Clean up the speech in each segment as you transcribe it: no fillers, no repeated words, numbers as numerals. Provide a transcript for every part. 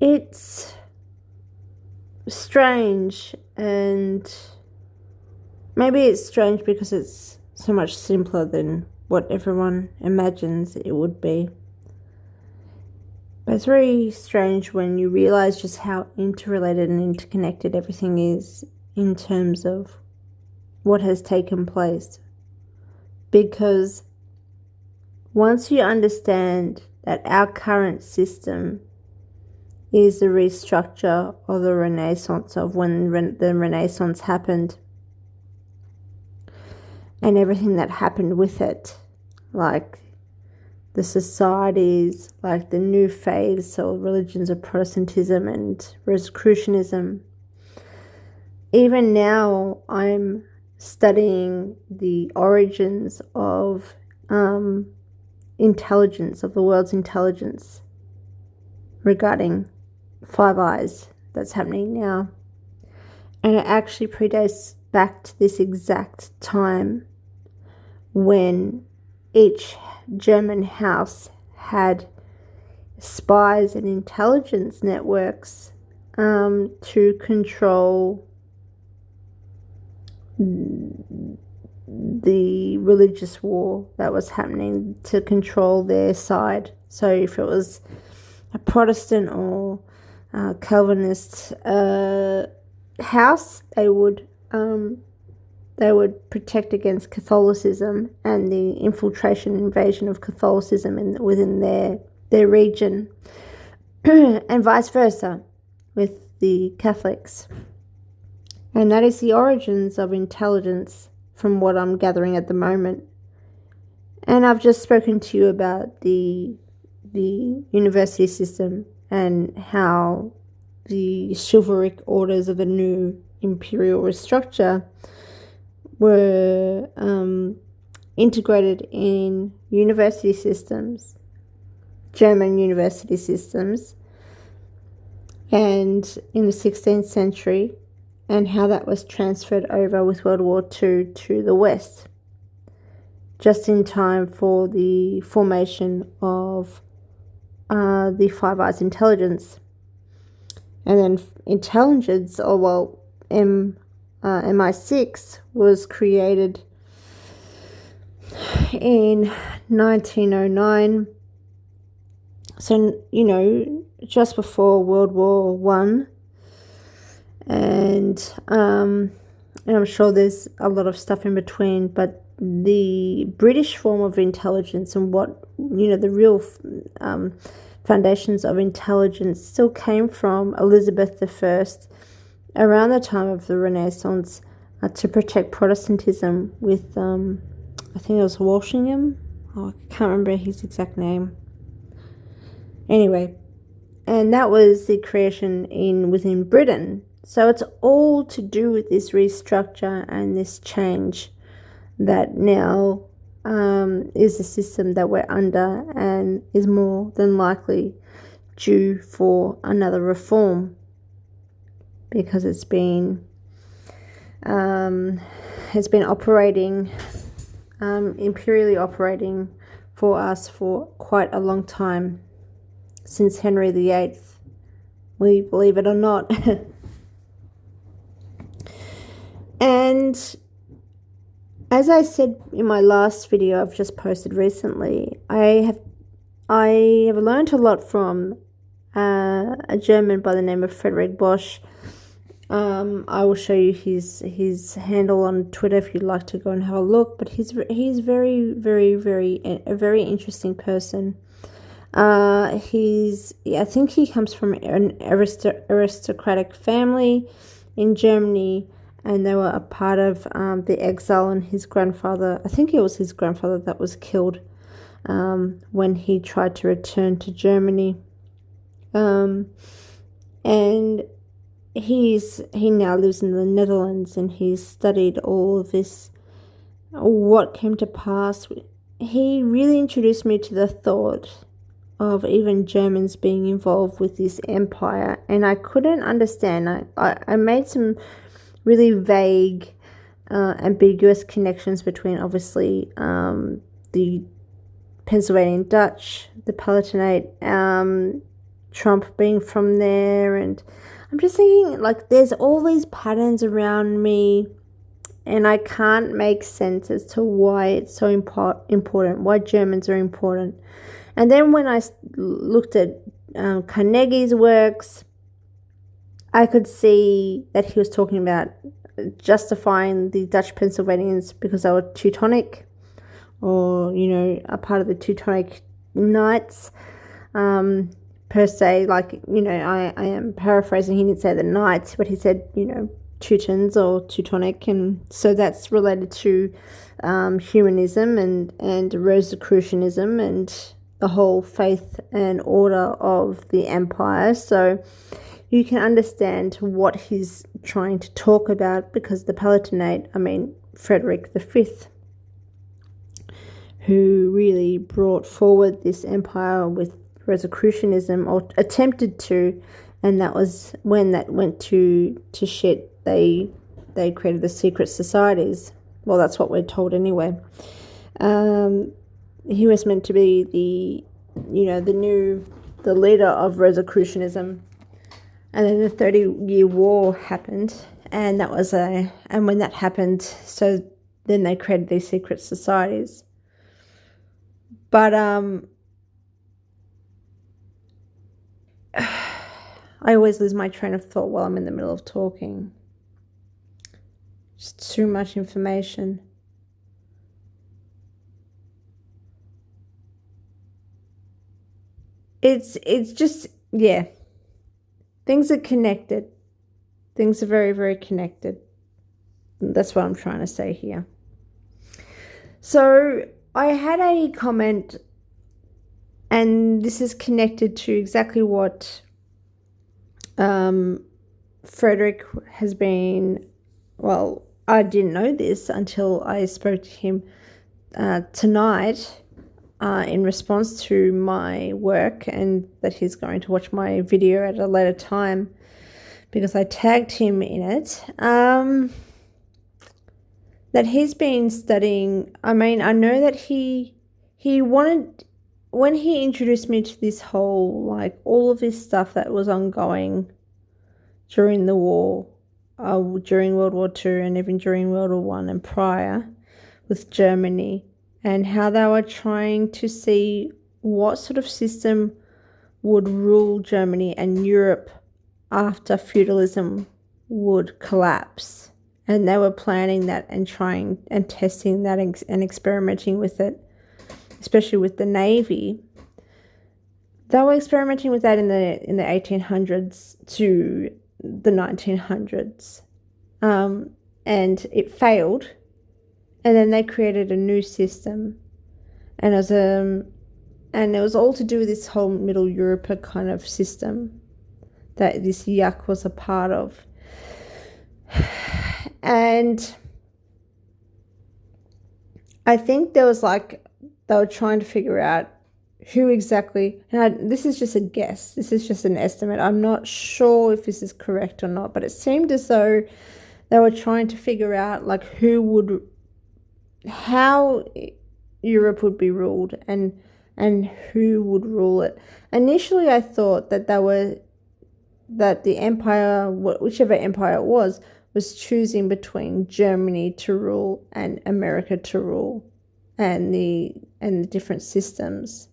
it's strange, and maybe it's strange because it's so much simpler than what everyone imagines it would be. But it's very strange when you realize just how interrelated and interconnected everything is in terms of what has taken place. Because once you understand that our current system is the restructure of the Renaissance, of when the Renaissance happened, and everything that happened with it, like the societies, like the new faiths or religions of Protestantism and Rosicrucianism. Even now, I'm studying the origins of intelligence, of the world's intelligence, regarding Five Eyes that's happening now. And it actually predates back to this exact time when each German house had spies and intelligence networks to control the religious war that was happening, to control their side. So if it was a Protestant or Calvinist house, they would protect against Catholicism and the infiltration, invasion of Catholicism within their region, and vice versa with the Catholics. And that is the origins of intelligence, from what I'm gathering at the moment. And I've just spoken to you about the university system and how the chivalric orders of the new imperial structure were integrated in university systems, German university systems, and in the 16th century, and how that was transferred over with World War II to the West, just in time for the formation of the Five Eyes intelligence. And then intelligence, MI6 was created in 1909. So, just before World War One. And I'm sure there's a lot of stuff in between, but the British form of intelligence and what, the real foundations of intelligence still came from Elizabeth I around the time of the Renaissance, to protect Protestantism with, I think it was Walsingham. I can't remember his exact name. Anyway, and that was the creation within Britain. So it's all to do with this restructure and this change that now is the system that we're under, and is more than likely due for another reform, because it's been operating, imperially operating for us for quite a long time, since Henry VIII, we believe it or not. And as I said in my last video I've just posted recently, I have learned a lot from a German by the name of Frederick Bosch. I will show you his handle on Twitter if you'd like to go and have a look. But he's very, very, very a very interesting person. I think he comes from an aristocratic family in Germany, and they were a part of the exile, and his grandfather, I think it was his grandfather that was killed when he tried to return to Germany. And he now lives in the Netherlands, and he's studied all of this, what came to pass. He really introduced me to the thought of even Germans being involved with this empire, and I couldn't understand. I made some really vague, ambiguous connections between, obviously, the Pennsylvanian Dutch, the Palatinate, Trump being from there. And I'm just thinking, like, there's all these patterns around me, and I can't make sense as to why it's so important, why Germans are important. And then when I looked at Carnegie's works, I could see that he was talking about justifying the Dutch Pennsylvanians because they were Teutonic, or, a part of the Teutonic Knights, per se. Like, I am paraphrasing. He didn't say the Knights, but he said, Teutons or Teutonic, and so that's related to humanism and Rosicrucianism and the whole faith and order of the empire. So you can understand what he's trying to talk about, because the Palatinate, Frederick V, who really brought forward this empire with Rosicrucianism, or attempted to, and that was when that went to shit. They created the secret societies. Well, that's what we're told anyway. He was meant to be the leader of Rosicrucianism, and then the 30-Year War happened, and when that happened, so then they created these secret societies. But I always lose my train of thought while I'm in the middle of talking. Just too much information. It's just, yeah. Things are connected. Things are very, very connected. That's what I'm trying to say here. So I had a comment, and this is connected to exactly what Frederick has been. Well, I didn't know this until I spoke to him tonight in response to my work, and that he's going to watch my video at a later time because I tagged him in it. That he's been studying. I know that he wanted, when he introduced me to this whole, like, all of this stuff that was ongoing during the war, during World War II, and even during World War I and prior, with Germany, and how they were trying to see what sort of system would rule Germany and Europe after feudalism would collapse. And they were planning that and trying and testing that and experimenting with it, especially with the Navy. They were experimenting with that in the 1800s to the 1900s, and it failed. And then they created a new system, and it was all to do with this whole Middle Europe kind of system that this yuck was a part of. And I think there was, like, they were trying to figure out who exactly, and this is just a guess, this is just an estimate, I'm not sure if this is correct or not, but it seemed as though they were trying to figure out, like, how Europe would be ruled and who would rule it. Initially I thought that the empire, whichever empire it was choosing between Germany to rule and America to rule, and the different systems,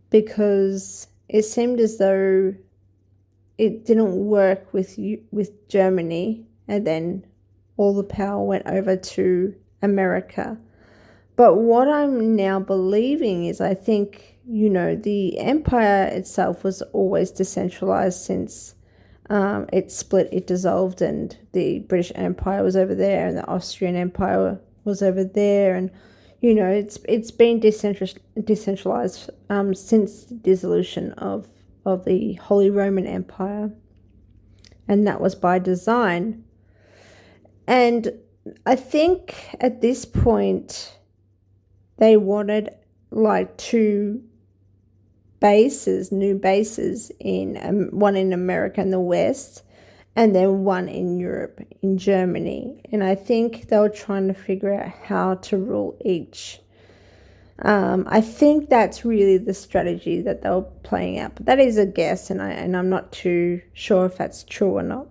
because it seemed as though it didn't work with Germany, and then all the power went over to America. But what I'm now believing is, I think, the empire itself was always decentralized since it split, it dissolved, and the British Empire was over there and the Austrian Empire was over there, and it's been decentralized since the dissolution of the Holy Roman Empire, and that was by design. And I think at this point they wanted, like, two new bases, in one in America and the West, and then one in Europe, in Germany. And I think they were trying to figure out how to rule each. I think that's really the strategy that they were playing out. But that is a guess, and I'm not too sure if that's true or not.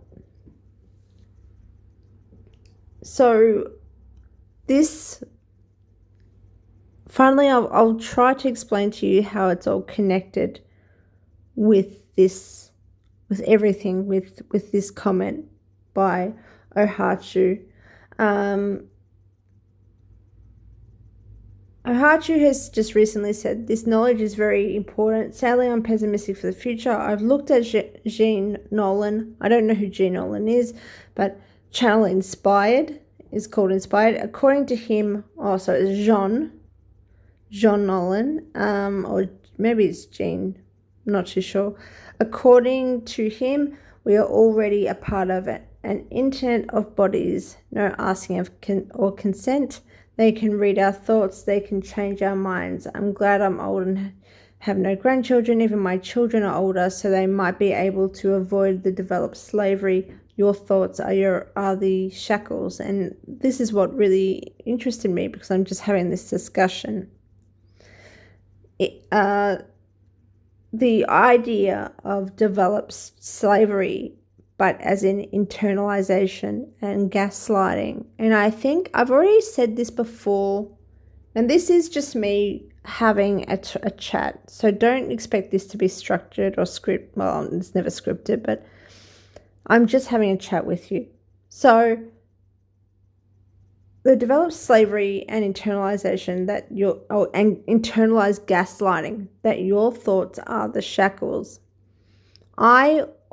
So this, finally, I'll try to explain to you how it's all connected with this, with everything, with this comment by Ohachu. Ohachu has just recently said, this knowledge is very important. Sadly, I'm pessimistic for the future. I've looked at Jean Nolan. I don't know who Jean Nolan is, but channel Inspired is called Inspired. According to him, it's Jean Nolan, or maybe it's Jean, I'm not too sure. According to him, we are already a part of it. An internet of bodies, no asking of or consent. They can read our thoughts. They can change our minds. I'm glad I'm old and have no grandchildren. Even my children are older, so they might be able to avoid the developed slavery. Your thoughts are the shackles. And this is what really interested me, because I'm just having this discussion. The idea of developed slavery, but as in internalization and gaslighting. And I think I've already said this before, and this is just me having a chat. So don't expect this to be structured or scripted. Well, it's never scripted, but I'm just having a chat with you. So the developed slavery and internalization and internalized gaslighting, that your thoughts are the shackles.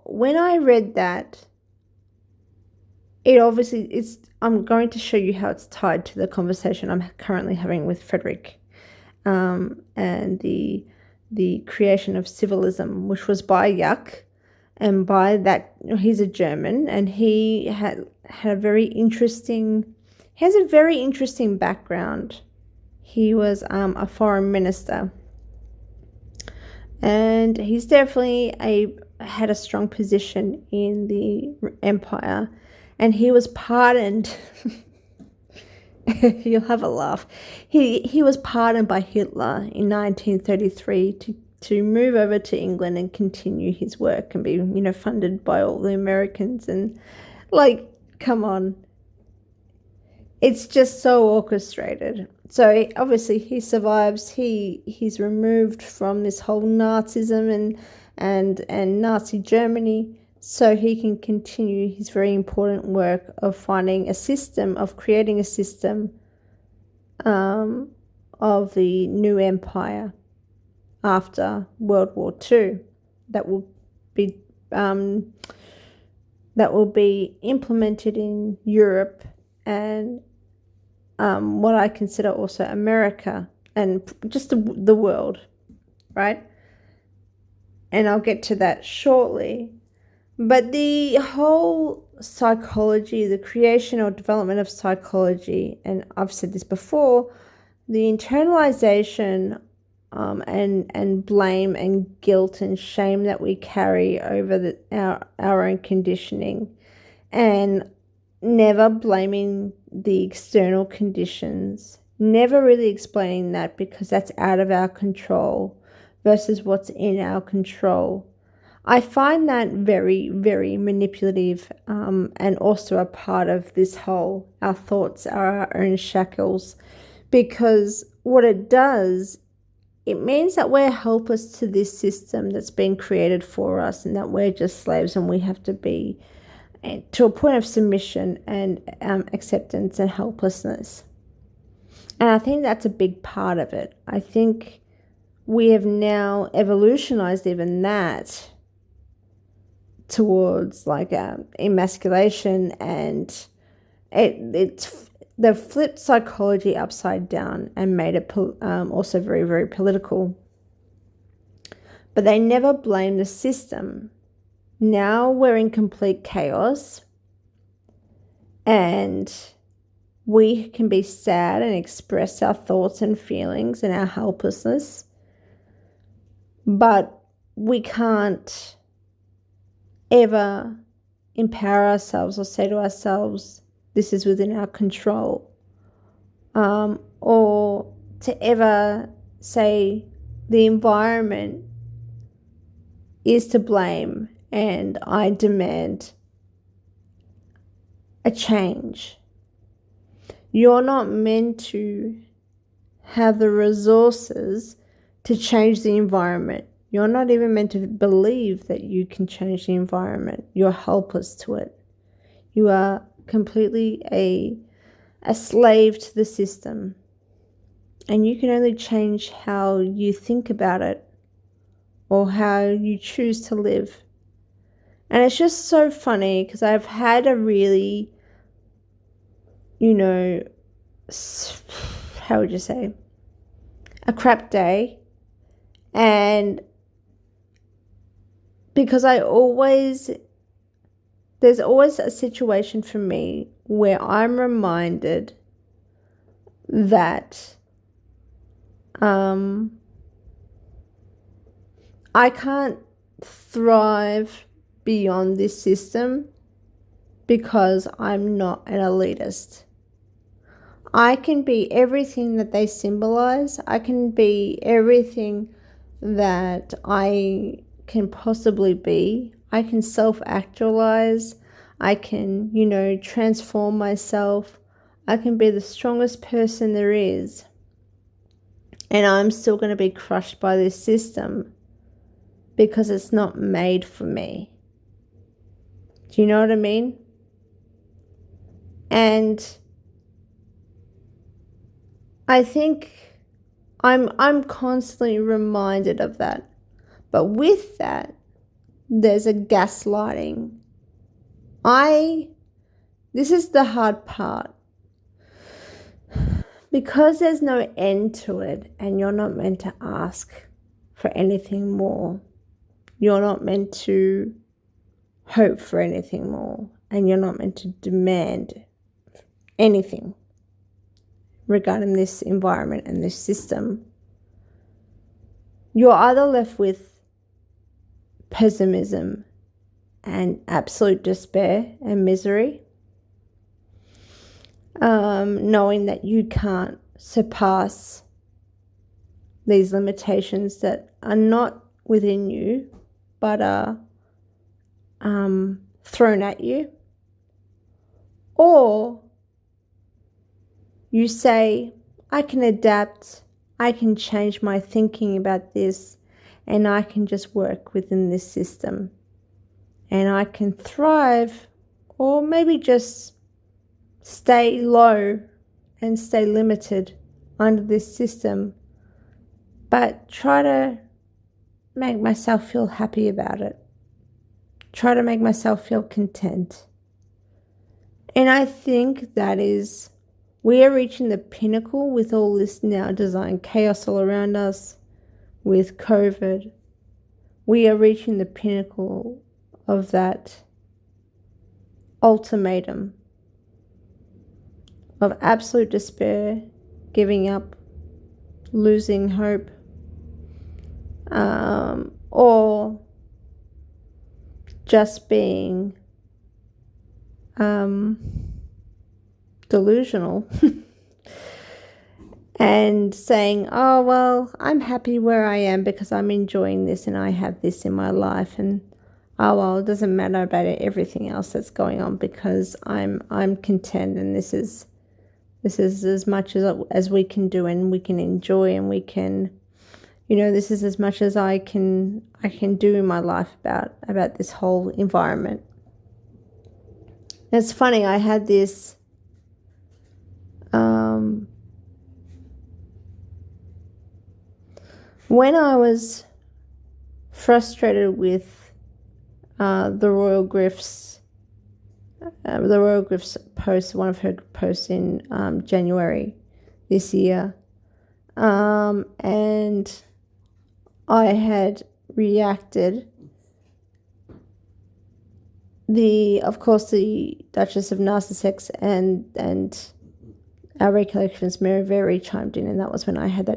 When I read that, I'm going to show you how it's tied to the conversation I'm currently having with Frederick, and the creation of Civilism, which was by Yuck, and by that, he's a German, and he has a very interesting background. He was a foreign minister, and he's definitely had a strong position in the empire, and he was pardoned. You'll have a laugh. He was pardoned by Hitler in 1933 to move over to England and continue his work and be, funded by all the Americans. And come on, it's just so orchestrated. So obviously he survives. He's removed from this whole Nazism and Nazi Germany, so he can continue his very important work of creating a system of the new empire after World War II that will be implemented in Europe and what I consider also America and just the world, right? And I'll get to that shortly. But the whole psychology, the creation or development of psychology, and I've said this before, the internalization and blame and guilt and shame that we carry over our own conditioning, and never blaming the external conditions, never really explaining that, because that's out of our control versus what's in our control. I find that very, very manipulative, and also a part of this whole, our thoughts are our own shackles, because what it does, it means that we're helpless to this system that's been created for us, and that we're just slaves, and we have to be to a point of submission and acceptance and helplessness. And I think that's a big part of it. I think we have now evolutionized even that towards emasculation, and it's they've flipped psychology upside down and made it also very, very political. But they never blame the system. Now we're in complete chaos, and we can be sad and express our thoughts and feelings and our helplessness, but we can't ever empower ourselves or say to ourselves, this is within our control, or to ever say the environment is to blame and I demand a change. You're not meant to have the resources to change the environment. You're not even meant to believe that you can change the environment. You're helpless to it. You are completely a slave to the system. And you can only change how you think about it or how you choose to live. And it's just so funny because I've had a really, how would you say, a crap day. And because there's always a situation for me where I'm reminded that I can't thrive beyond this system because I'm not an elitist. I can be everything that they symbolize. I can be everything that I can possibly be. I can self-actualize. I can, transform myself. I can be the strongest person there is. And I'm still going to be crushed by this system because it's not made for me. Do you know what I mean? And I think I'm constantly reminded of that. But with that, there's a gaslighting. This is the hard part. Because there's no end to it and you're not meant to ask for anything more. You're not meant to hope for anything more. And you're not meant to demand anything regarding this environment and this system. You're either left with pessimism and absolute despair and misery, knowing that you can't surpass these limitations that are not within you but are thrown at you, or you say, I can adapt, I can change my thinking about this, and I can just work within this system, and I can thrive, or maybe just stay low and stay limited under this system, but try to make myself feel happy about it. Try to make myself feel content. And I think that is, we are reaching the pinnacle with all this now design chaos all around us, with COVID. We are reaching the pinnacle of that ultimatum of absolute despair, giving up, losing hope, or just being delusional and saying, oh, well, I'm happy where I am because I'm enjoying this and I have this in my life, and oh, well, it doesn't matter about everything else that's going on because I'm content, and this is as much as we can do, and we can enjoy, and we can, this is as much as I can do in my life about this whole environment. And it's funny, I had this when I was frustrated with the Royal Griff's post, one of her posts in January this year, and I had reacted. Of course, the Duchess of Narcissex and our recollections Mary very chimed in, and that was when I had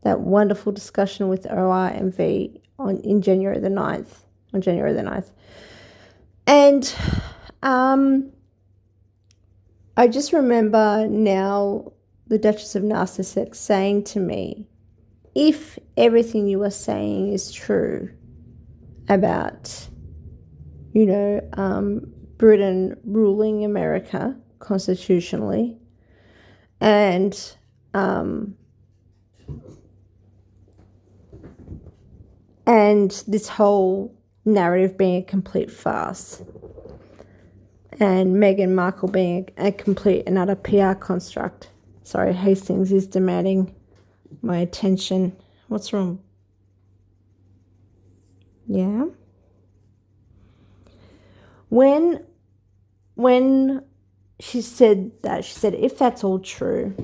that wonderful discussion with OR and V on January the 9th. And I just remember now the Duchess of Narcissus, saying to me, if everything you are saying is true about, Britain ruling America constitutionally, and this whole narrative being a complete farce, and Meghan Markle being a complete and utter PR construct. Sorry, Hastings is demanding my attention. What's wrong? Yeah. When she said that, she said, if that's all true,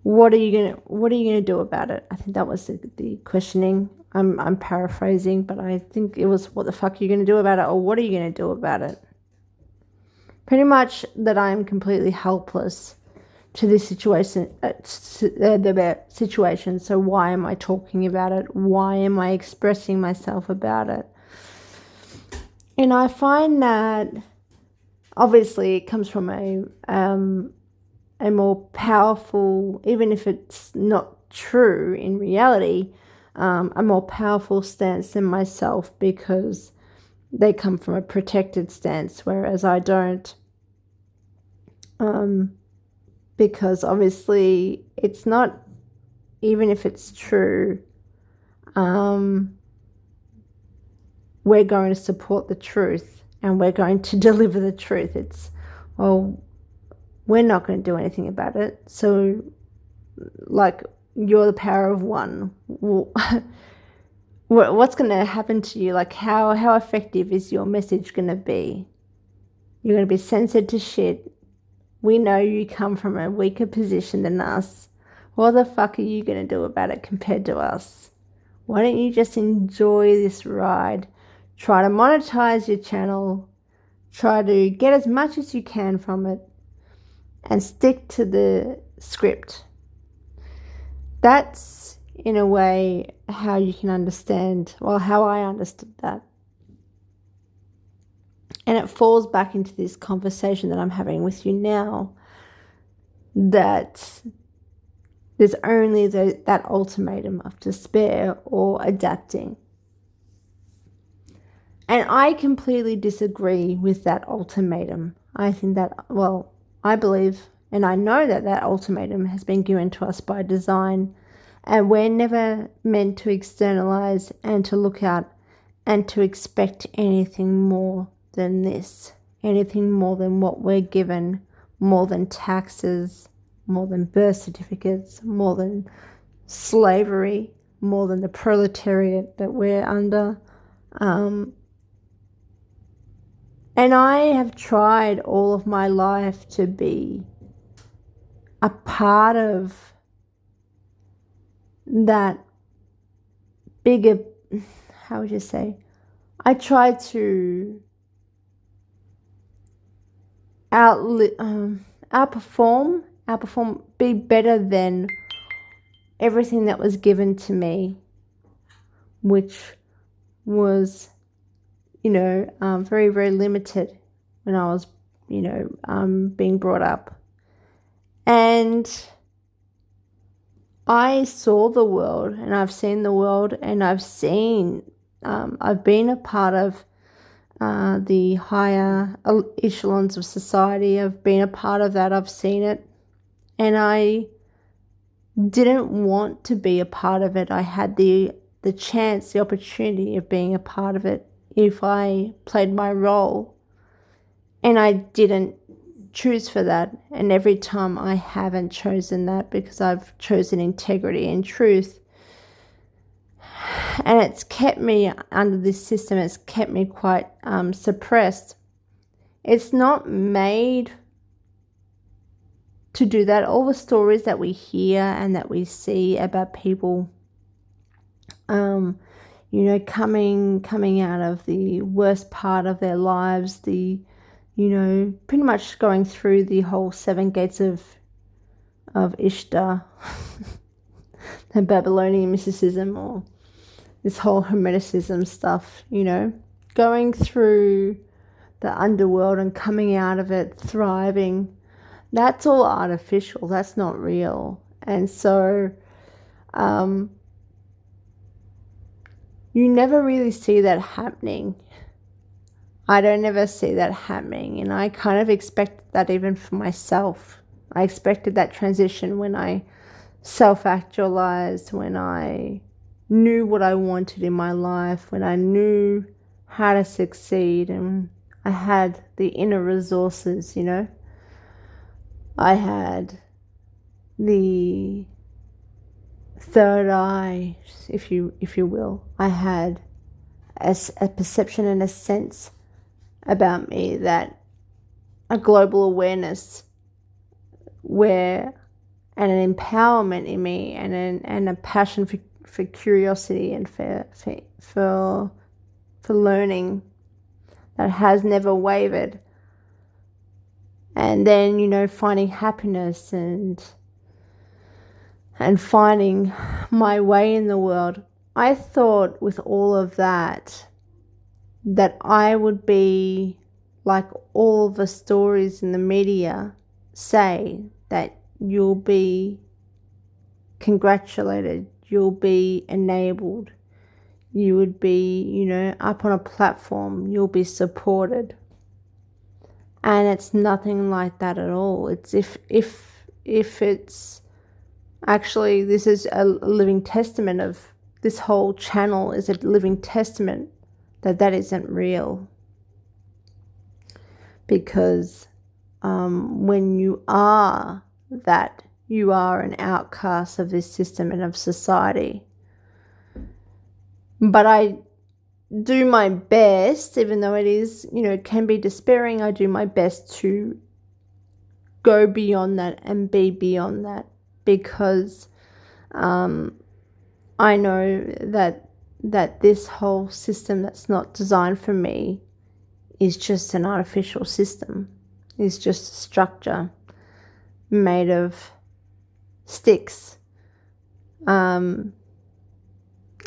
what are you gonna do about it? I think that was the questioning. I'm paraphrasing, but I think it was, what the fuck are you gonna do about it, or what are you gonna do about it? Pretty much that I'm completely helpless to this situation. So why am I talking about it? Why am I expressing myself about it? And I find that obviously it comes from a more powerful, even if it's not true in reality, a more powerful stance than myself, because they come from a protected stance, whereas I don't. Because obviously it's not, even if it's true, we're going to support the truth and we're going to deliver the truth. It's, well, we're not going to do anything about it. So, like, you're the power of one. What's going to happen to you? Like, how effective is your message going to be? You're going to be censored to shit. We know you come from a weaker position than us. What the fuck are you going to do about it compared to us? Why don't you just enjoy this ride? Try to monetize your channel. Try to get as much as you can from it. And stick to the script. That's, in a way, how you can understand, well, how I understood that. And it falls back into this conversation that I'm having with you now, that there's only that ultimatum of despair or adapting. And I completely disagree with that ultimatum. I think that, well, I believe and I know that that ultimatum has been given to us by design, and we're never meant to externalize and to look out and to expect anything more than this, anything more than what we're given, more than taxes, more than birth certificates, more than slavery, more than the proletariat that we're under. And I have tried all of my life to be a part of that bigger, how would you say? I try to outperform, be better than everything that was given to me, which was, very, very limited when I was, being brought up. And I saw the world, and I've seen the world, and I've been a part of the higher echelons of society. I've been a part of that. I've seen it. And I didn't want to be a part of it. I had the chance, the opportunity of being a part of it if I played my role. And I didn't choose for that. And every time I haven't chosen that, because I've chosen integrity and truth. And it's kept me under this system. It's kept me quite suppressed. It's not made to do that. All the stories that we hear and that we see about people, coming out of the worst part of their lives, pretty much going through the whole 7 gates of Ishtar, the Babylonian mysticism, or this whole hermeticism stuff, going through the underworld and coming out of it thriving. That's all artificial. That's not real. And so you never really see that happening. I don't ever see that happening. And I kind of expected that even for myself. I expected that transition when I self-actualized, when I knew what I wanted in my life, when I knew how to succeed, and I had the inner resources, you know. I had the third eye, if you will. I had a perception and a sense about me, that a global awareness where, and an empowerment in me, and a passion for curiosity and for learning that has never wavered. And then, you know, finding happiness and finding my way in the world. I thought with all of that I would be like all the stories in the media say, that you'll be congratulated, you'll be enabled, you would be, you know, up on a platform, you'll be supported. And it's nothing like that at all. It's if it's actually, this is a living testament of, this whole channel is a living testament that isn't real. Because when you are that, you are an outcast of this system and of society. But I do my best, even though it is, you know, it can be despairing, I do my best to go beyond that and be beyond that, because I know that this whole system that's not designed for me is just an artificial system. It's just a structure made of sticks. And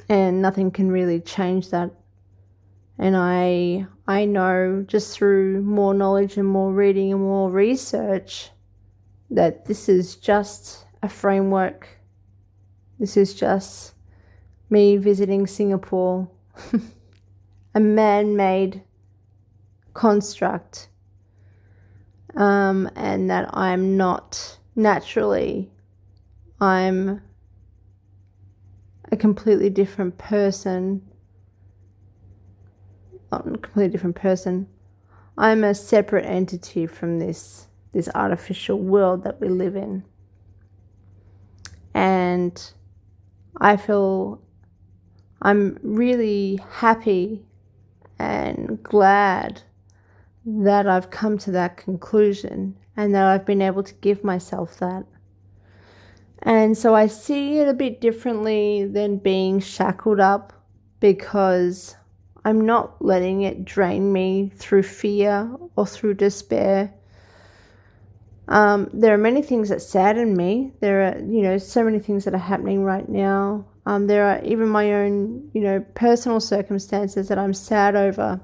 nothing can really change that. And I know, just through more knowledge and more reading and more research, that this is just a framework. This is just me visiting Singapore, a man-made construct, and that I'm not naturally, I'm a completely different person. Not a completely different person. I'm a separate entity from this artificial world that we live in. And I feel I'm really happy and glad that I've come to that conclusion, and that I've been able to give myself that. And so I see it a bit differently than being shackled up, because I'm not letting it drain me through fear or through despair. There are many things that sadden me. There are, you know, so many things that are happening right now. There are even my own, you know, personal circumstances that I'm sad over.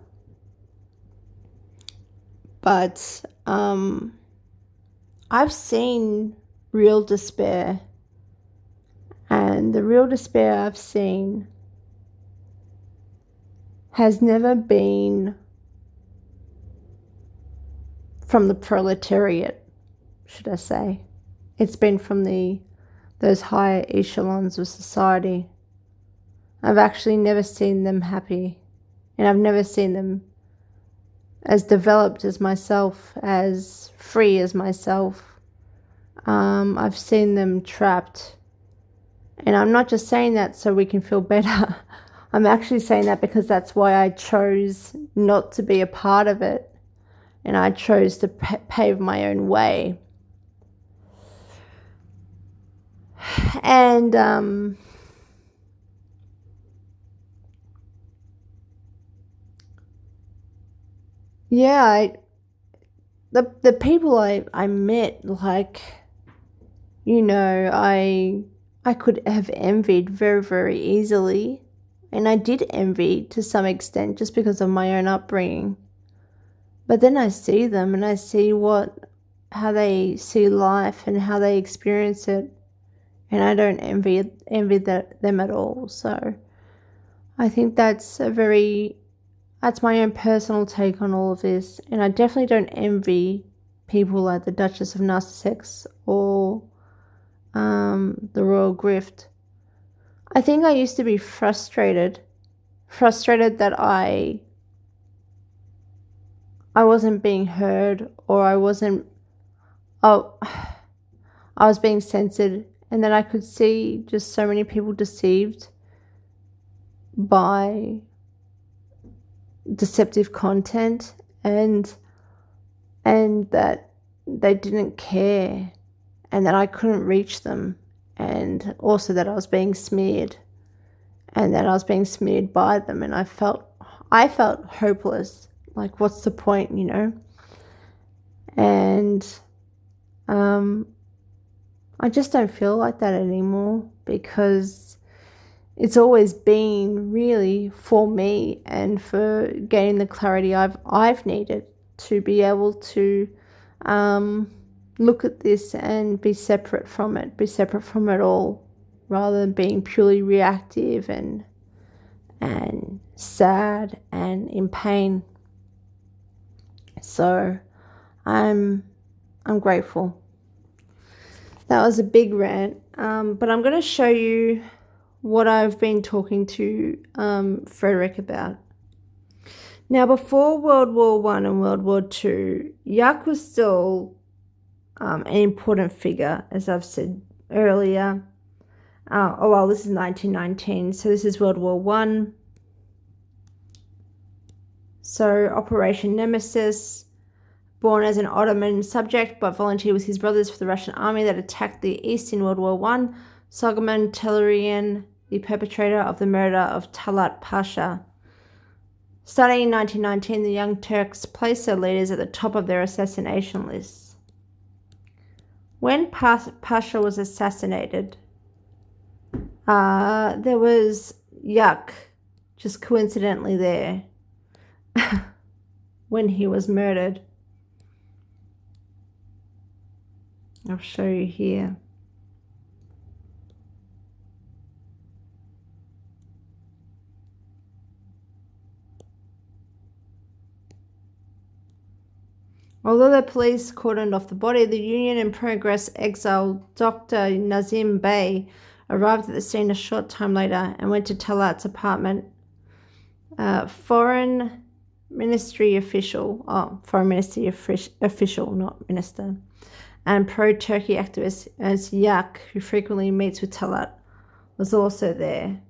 But I've seen real despair. And the real despair I've seen has never been from the proletariat, should I say. It's been from those higher echelons of society. I've actually never seen them happy, and I've never seen them as developed as myself, as free as myself. I've seen them trapped. And I'm not just saying that so we can feel better. I'm actually saying that because that's why I chose not to be a part of it. And I chose to pave my own way. And the people I met, like, you know, I could have envied very, very easily. And I did envy to some extent just because of my own upbringing. But then I see them and I see what they see life and how they experience it, and I don't envy them at all. So I think that's my own personal take on all of this, and I definitely don't envy people like the Duchess of Narcissex or the Royal Grift. I think I used to be frustrated that I wasn't being heard, or I was being censored, and then I could see just so many people deceived by deceptive content, and that they didn't care, and that I couldn't reach them, and also that I was being smeared, and that I was being smeared by them, and I felt hopeless. Like, what's the point, you know? And I just don't feel like that anymore, because it's always been really for me and for gaining the clarity I've needed to be able to look at this and be separate from it all, rather than being purely reactive and sad and in pain. So I'm grateful. That was a big rant, but I'm going to show you what I've been talking to Frederick about. Now, before World War I and World War II, Jacques was still an important figure, as I've said earlier. This is 1919, so this is World War I. So Operation Nemesis, born as an Ottoman subject but volunteered with his brothers for the Russian army that attacked the East in World War I, Soghomon Tehlirian, the perpetrator of the murder of Talat Pasha. Starting in 1919, the Young Turks placed their leaders at the top of their assassination lists. When Pasha was assassinated, there was Yuck just coincidentally there when he was murdered. I'll show you here. Although the police cordoned off the body, the Union in Progress exile Dr. Nazim Bey arrived at the scene a short time later and went to Talat's apartment. Foreign Ministry official, not minister, and pro-Turkey activist Ernst Yak, who frequently meets with Talat, was also there.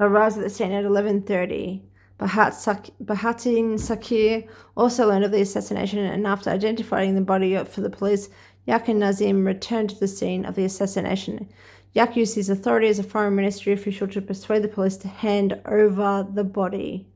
Arrives at the scene at 11:30. Bahattin Sakir also learned of the assassination, and after identifying the body for the police, Yak and Nazim returned to the scene of the assassination. Yak used his authority as a foreign ministry official to persuade the police to hand over the body.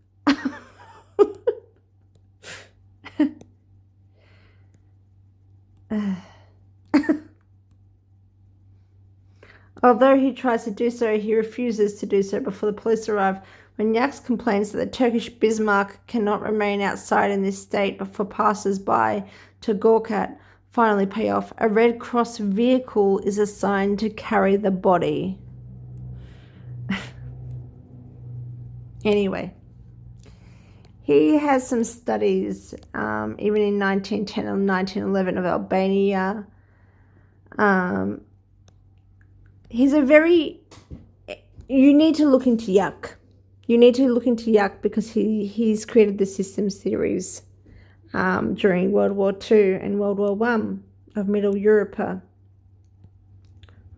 Although he tries to do so, he refuses to do so before the police arrive. When Yaks complains that the Turkish Bismarck cannot remain outside in this state for passers-by to gawk at, finally pay off, a Red Cross vehicle is assigned to carry the body. Anyway, he has some studies, even in 1910 and 1911, of Albania. You need to look into Yak. You need to look into Yak because he's created the systems theories during World War II and World War I of Middle Europe.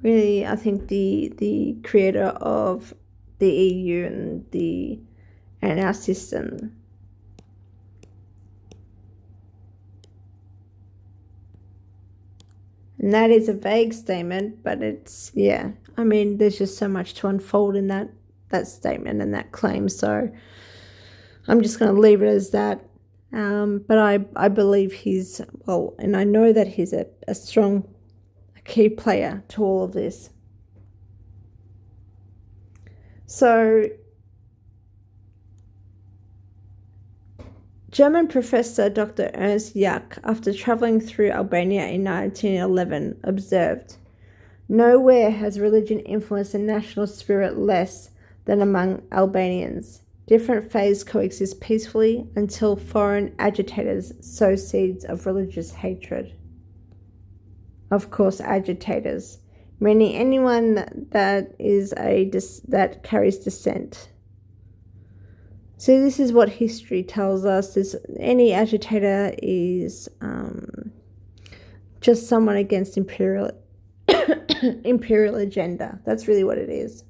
Really, I think the creator of the EU and our system. And that is a vague statement, but it's, yeah, I mean, there's just so much to unfold in that statement and that claim. So I'm just going to leave it as that. But I believe he's, well, and I know that he's a strong key player to all of this. So, German professor Dr. Ernst Jach, after travelling through Albania in 1911, observed, "Nowhere has religion influenced the national spirit less than among Albanians. Different faiths coexist peacefully until foreign agitators sow seeds of religious hatred." Of course, agitators, meaning anyone that carries dissent. So this is what history tells us: any agitator is just someone against imperial agenda. That's really what it is.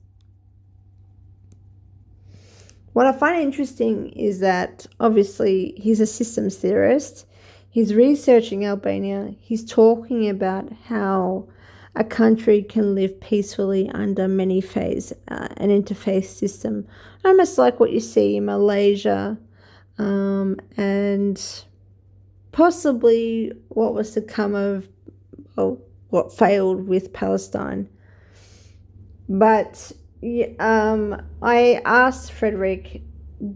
What I find interesting is that obviously he's a systems theorist. He's researching Albania. He's talking about how a country can live peacefully under many faiths, an interfaith system, almost like what you see in Malaysia, and possibly what was to come of what failed with Palestine. But I asked Frederick,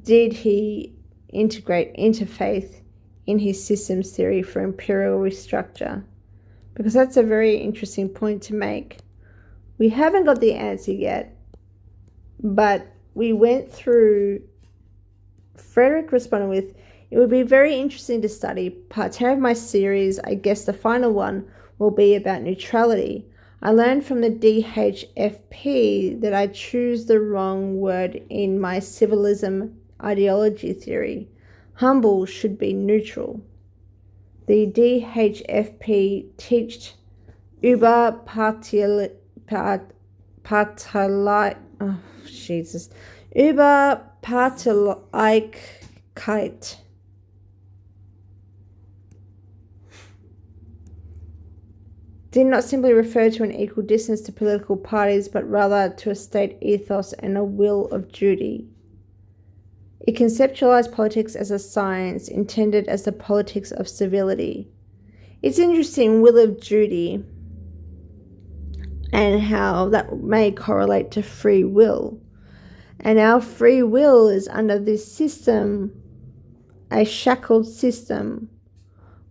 did he integrate interfaith in his systems theory for imperial restructure? Because that's a very interesting point to make. We haven't got the answer yet, but we went through, Frederick responded with, "It would be very interesting to study. Part 10 of my series, I guess the final one, will be about neutrality. I learned from the DHFP that I choose the wrong word in my civilism ideology theory. Humble should be neutral. The DHFP teached Überparteilichkeit, did not simply refer to an equal distance to political parties, but rather to a state ethos and a will of duty. It conceptualized politics as a science intended as the politics of civility." It's interesting, will of duty, and how that may correlate to free will. And our free will is under this system, a shackled system,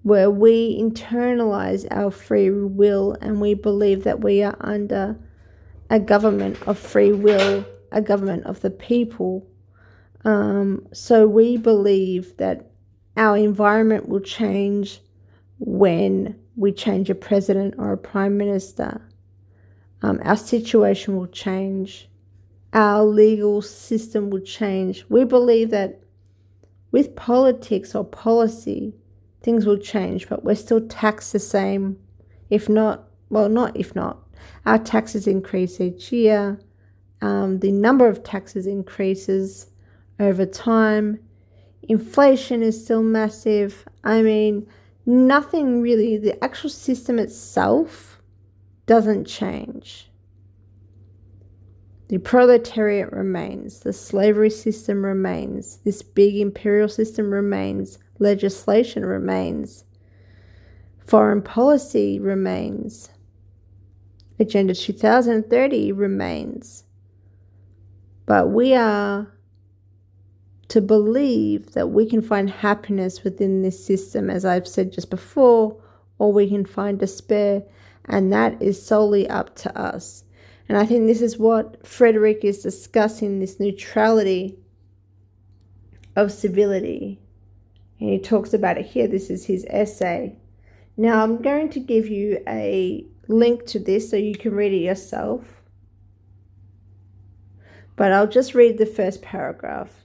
where we internalize our free will and we believe that we are under a government of free will, a government of the people. So we believe that our environment will change when we change a president or a prime minister. Our situation will change. Our legal system will change. We believe that with politics or policy, things will change, but we're still taxed the same. Our taxes increase each year. The number of taxes increases over time. Inflation is still massive. I mean, nothing really, the actual system itself doesn't change. The proletariat remains, the slavery system remains, this big imperial system remains, legislation remains, foreign policy remains, Agenda 2030 remains. But we are to believe that we can find happiness within this system, as I've said just before, or we can find despair, and that is solely up to us. And I think this is what Frederick is discussing, this neutrality of civility. And he talks about it here. This is his essay. Now, I'm going to give you a link to this so you can read it yourself. But I'll just read the first paragraph.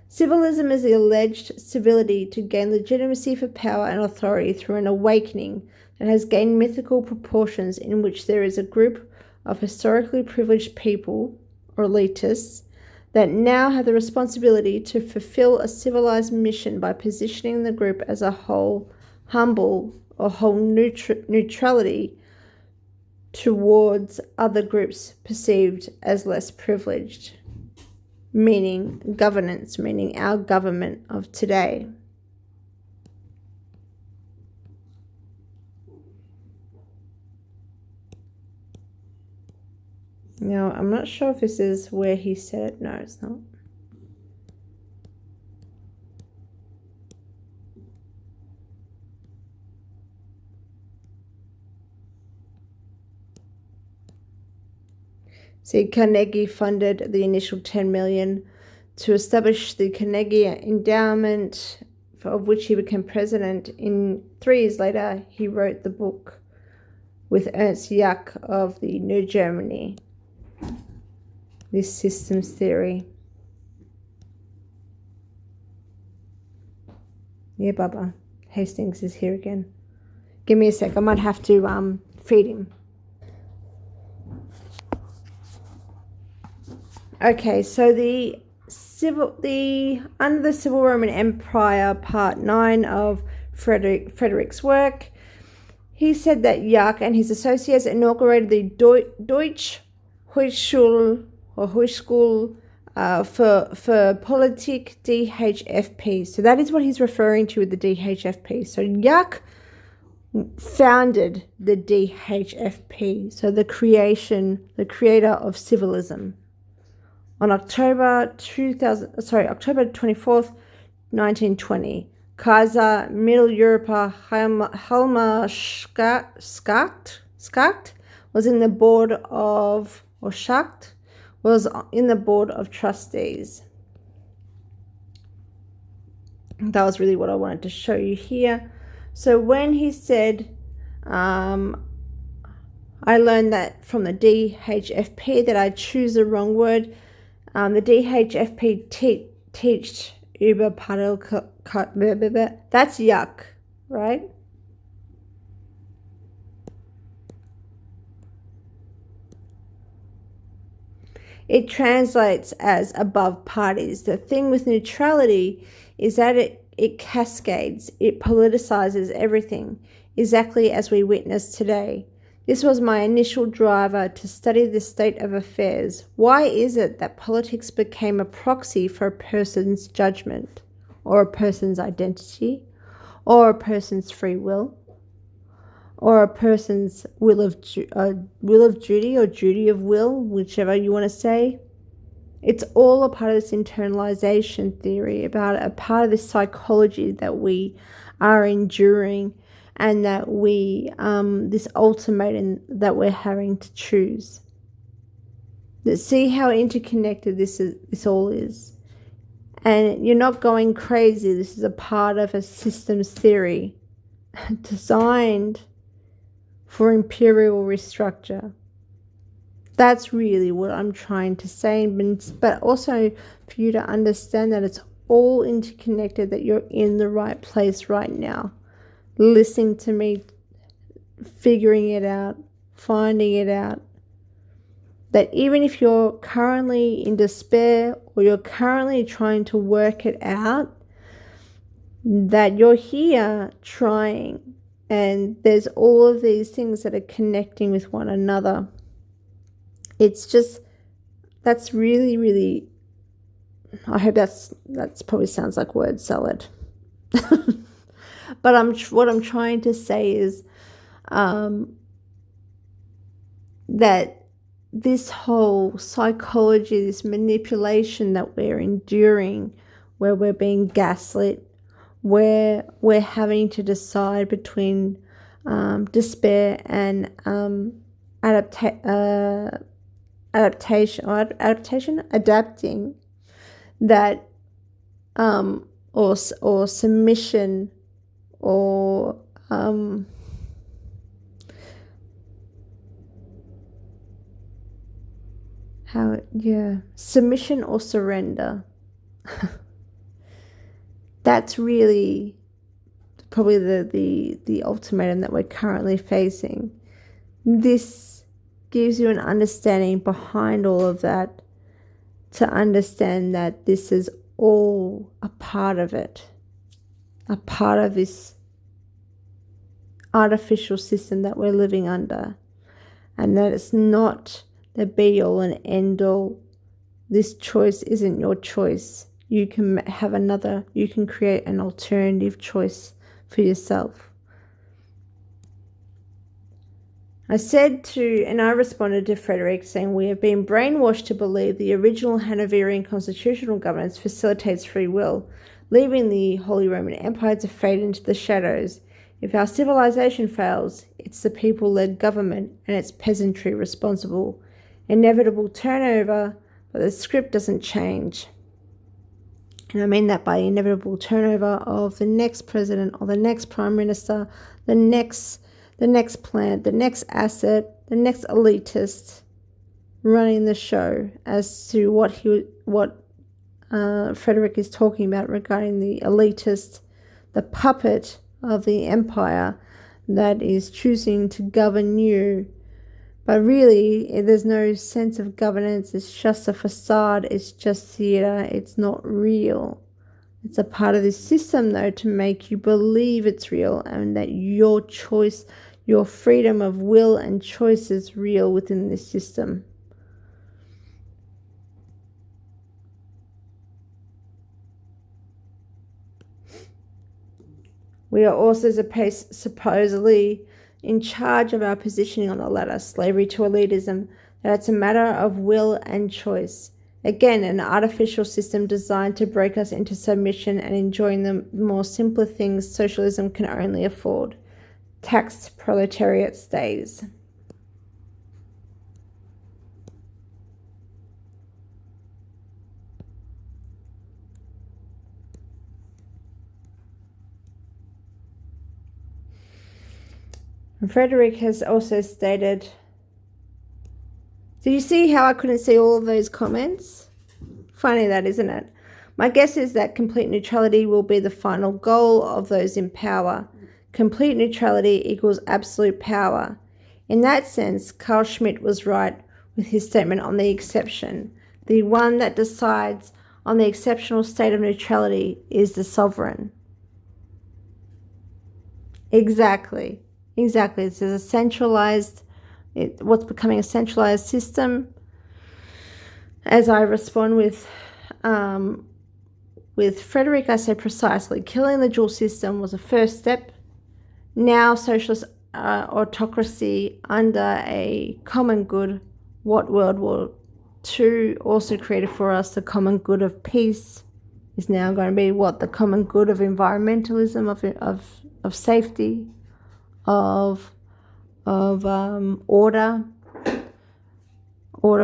Civilism is the alleged civility to gain legitimacy for power and authority through an awakening that has gained mythical proportions, in which there is a group of historically privileged people, or elitists, that now have the responsibility to fulfill a civilized mission by positioning the group as a whole, humble or whole neutrality towards other groups perceived as less privileged, meaning governance, meaning our government of today. Now, I'm not sure if this is where he said it. No, it's not. See, Carnegie funded the initial 10 million to establish the Carnegie Endowment, of which he became president. 3 years later, he wrote the book with Ernst Jach of the New Germany, this systems theory. Yeah, Bubba. Hastings is here again. Give me a sec. I might have to feed him. Okay, so under the Civil Roman Empire, part 9 of Frederick's work, he said that Jach and his associates inaugurated the Deutsche Hochschule for Politik DHFP. So that is what he's referring to with the DHFP. So Jach founded the DHFP, so the creator of civilism. On October 24th, 1920, Kaiser Mitteleuropa Helmer Schacht was in the board of, trustees. That was really what I wanted to show you here. So when he said, I learned that from the DHFP that I choose the wrong word. The DHFP teached über that's Jach, right? It translates as above parties. The thing with neutrality is that it cascades, it politicizes everything, exactly as we witness today. This was my initial driver to study the state of affairs. Why is it that politics became a proxy for a person's judgment, or a person's identity, or a person's free will, or a person's will of duty or duty of will, whichever you want to say? It's all a part of this internalization theory, about a part of this psychology that we are enduring, and that we, this ultimatum that we're having to choose. See how interconnected this all is. And you're not going crazy. This is a part of a systems theory designed for imperial restructure. That's really what I'm trying to say, but also for you to understand that it's all interconnected, that you're in the right place right now, listening to me, figuring it out, finding it out. That even if you're currently in despair, or you're currently trying to work it out, that you're here trying, and there's all of these things that are connecting with one another. It's just, that's really, really, I hope that's probably sounds like word salad. But what I'm trying to say is that this whole psychology, this manipulation that we're enduring, where we're being gaslit, where we're having to decide between despair and adapting, that or submission, or submission or surrender. That's really probably the ultimatum that we're currently facing. This gives you an understanding behind all of that, to understand that this is all a part of it, a part of this artificial system that we're living under, and that it's not the be all and end all. This choice isn't your choice. You can have you can create an alternative choice for yourself. I responded to Frederick saying, we have been brainwashed to believe the original Hanoverian constitutional governance facilitates free will, leaving the Holy Roman Empire to fade into the shadows. If our civilization fails, it's the people-led government and its peasantry responsible. Inevitable turnover, but the script doesn't change. And I mean that by inevitable turnover of the next president or the next prime minister, the next plant, the next asset, the next elitist running the show as to what Frederick is talking about regarding the elitist, the puppet of the empire that is choosing to govern you. But really, there's no sense of governance. It's just a facade. It's just theatre. It's not real. It's a part of this system, though, to make you believe it's real and that your choice, your freedom of will and choice is real within this system. We are also supposedly in charge of our positioning on the ladder, slavery to elitism, that it's a matter of will and choice. Again, an artificial system designed to break us into submission and enjoying the more simpler things socialism can only afford. Taxed proletariat stays. And Frederick has also stated, do you see how I couldn't see all of those comments? Funny that, isn't it? My guess is that complete neutrality will be the final goal of those in power. Complete neutrality equals absolute power. In that sense, Carl Schmitt was right with his statement on the exception. The one that decides on the exceptional state of neutrality is the sovereign. Exactly. This is a centralized, what's becoming a centralized system. As I respond with Frederick, I say precisely, killing the dual system was a first step. Now socialist autocracy under a common good, what World War II also created for us, the common good of peace, is now going to be what the common good of environmentalism, of safety, of order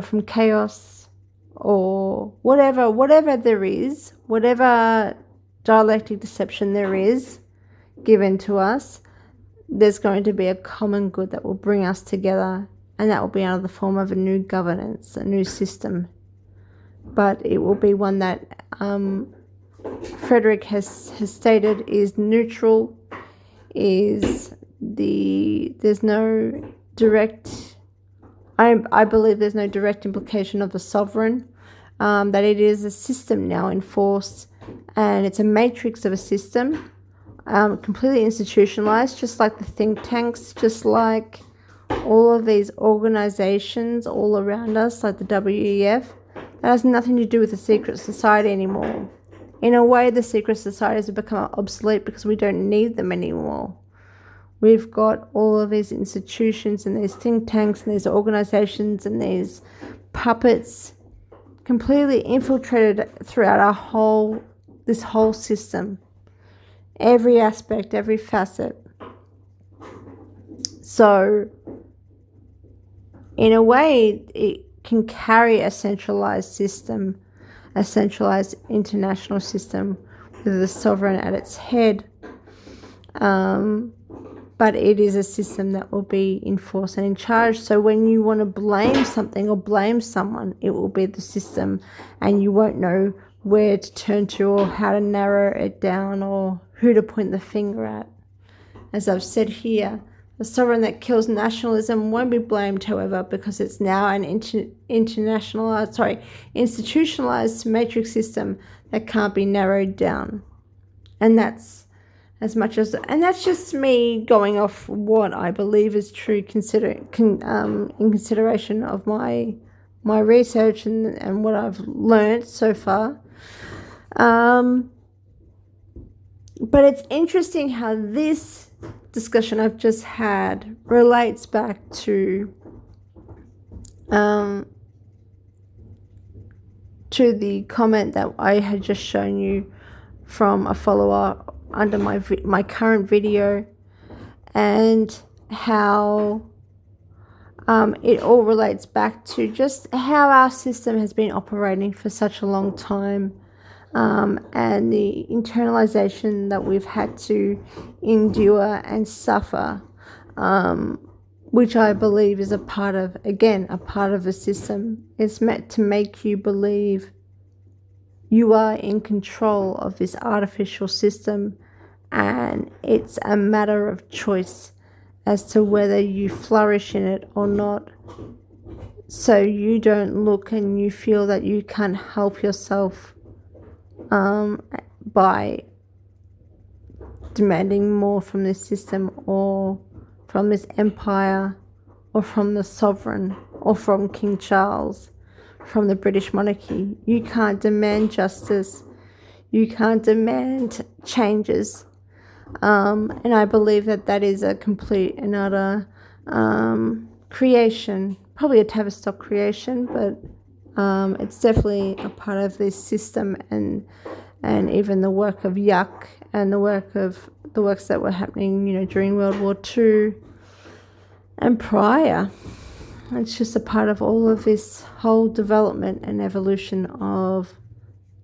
from chaos, or whatever there is, whatever dialectic deception there is given to us, there's going to be a common good that will bring us together, and that will be under the form of a new governance, a new system. But it will be one that Frederick has stated is neutral, there's no direct, I believe there's no direct implication of the sovereign, that it is a system now in force, and it's a matrix of a system, completely institutionalized, just like the think tanks, just like all of these organizations all around us, like the WEF. That has nothing to do with the secret society anymore. In a way, the secret societies have become obsolete because we don't need them anymore. We've got all of these institutions and these think tanks and these organizations and these puppets completely infiltrated throughout this whole system. Every aspect, every facet. So, in a way, it can carry a centralized system, a centralized international system with the sovereign at its head. But it is a system that will be in force and in charge. So when you want to blame something or blame someone, it will be the system, and you won't know where to turn to or how to narrow it down or who to point the finger at. As I've said here, the sovereign that kills nationalism won't be blamed, however, because it's now an institutionalized matrix system that can't be narrowed down. And that's that's just me going off what I believe is true, in consideration of my research and what I've learned so far. But it's interesting how this discussion I've just had relates back to the comment that I had just shown you from a follower under my current video, and how it all relates back to just how our system has been operating for such a long time, and the internalization that we've had to endure and suffer, which I believe is a part of the system. It's meant to make you believe you are in control of this artificial system, and it's a matter of choice as to whether you flourish in it or not. So you don't look and you feel that you can't help yourself by demanding more from this system, or from this empire, or from the sovereign, or from King Charles, from the British monarchy. You can't demand justice. You can't demand changes. And I believe that is a complete and utter creation, probably a Tavistock creation, but it's definitely a part of this system, and even the work of Yuck, and the works that were happening, during World War II and prior. It's just a part of all of this whole development and evolution of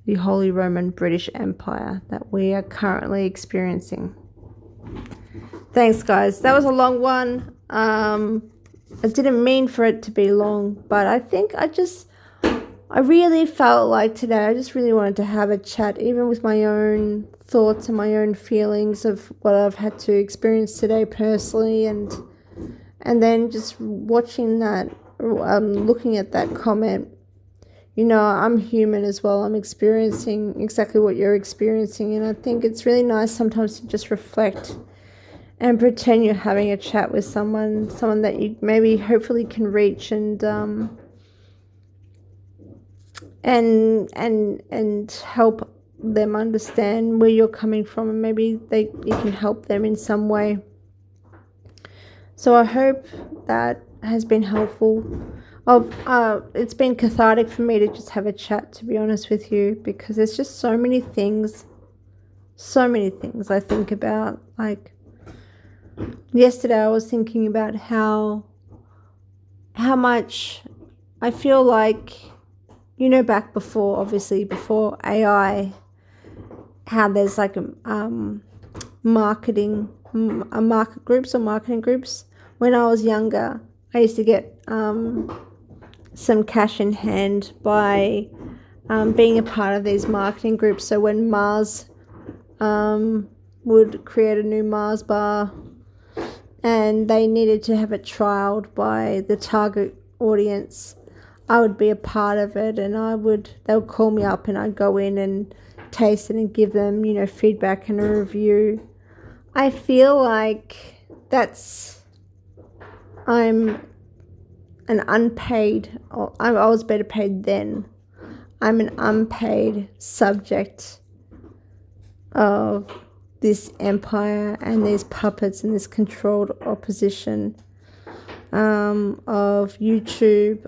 the Holy Roman British Empire that we are currently experiencing. Thanks, guys. That was a long one. I didn't mean for it to be long, but I think I really felt like today I just really wanted to have a chat, even with my own thoughts and my own feelings of what I've had to experience today personally, and then just watching that, looking at that comment. I'm human as well. I'm experiencing exactly what you're experiencing, and I think it's really nice sometimes to just reflect and pretend you're having a chat with someone that you maybe hopefully can reach, and help them understand where you're coming from, and maybe you can help them in some way. So I hope that has been helpful. It's been cathartic for me to just have a chat, to be honest with you, because there's just so many things I think about. Like yesterday I was thinking about how much I feel like, back before AI, how there's like marketing groups. When I was younger, I used to get some cash in hand by being a part of these marketing groups. So when Mars would create a new Mars bar, and they needed to have it trialed by the target audience, I would be a part of it, and they would call me up, and I'd go in and taste it and give them, feedback and a review. I feel like I'm an unpaid, or I was better paid then. I'm an unpaid subject of this empire and these puppets and this controlled opposition of YouTube,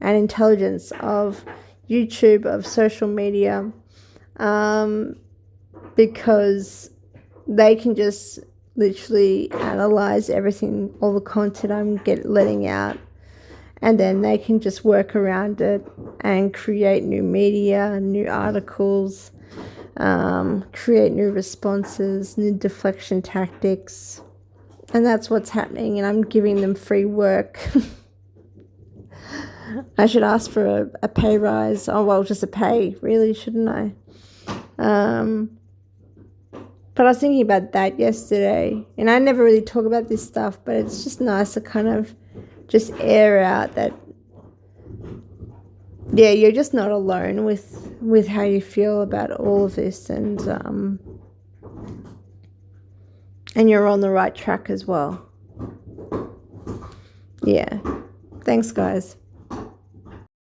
and intelligence of YouTube, of social media, because they can just literally analyze everything, all the content I'm letting out, and then they can just work around it and create new media, new articles, create new responses, new deflection tactics. And that's what's happening, and I'm giving them free work. I should ask for a pay rise. Oh, well, just a pay, really, shouldn't I? But I was thinking about that yesterday, and I never really talk about this stuff, but it's just nice to kind of just air out that, yeah, you're just not alone with how you feel about all of this, and you're on the right track as well. Yeah. Thanks, guys.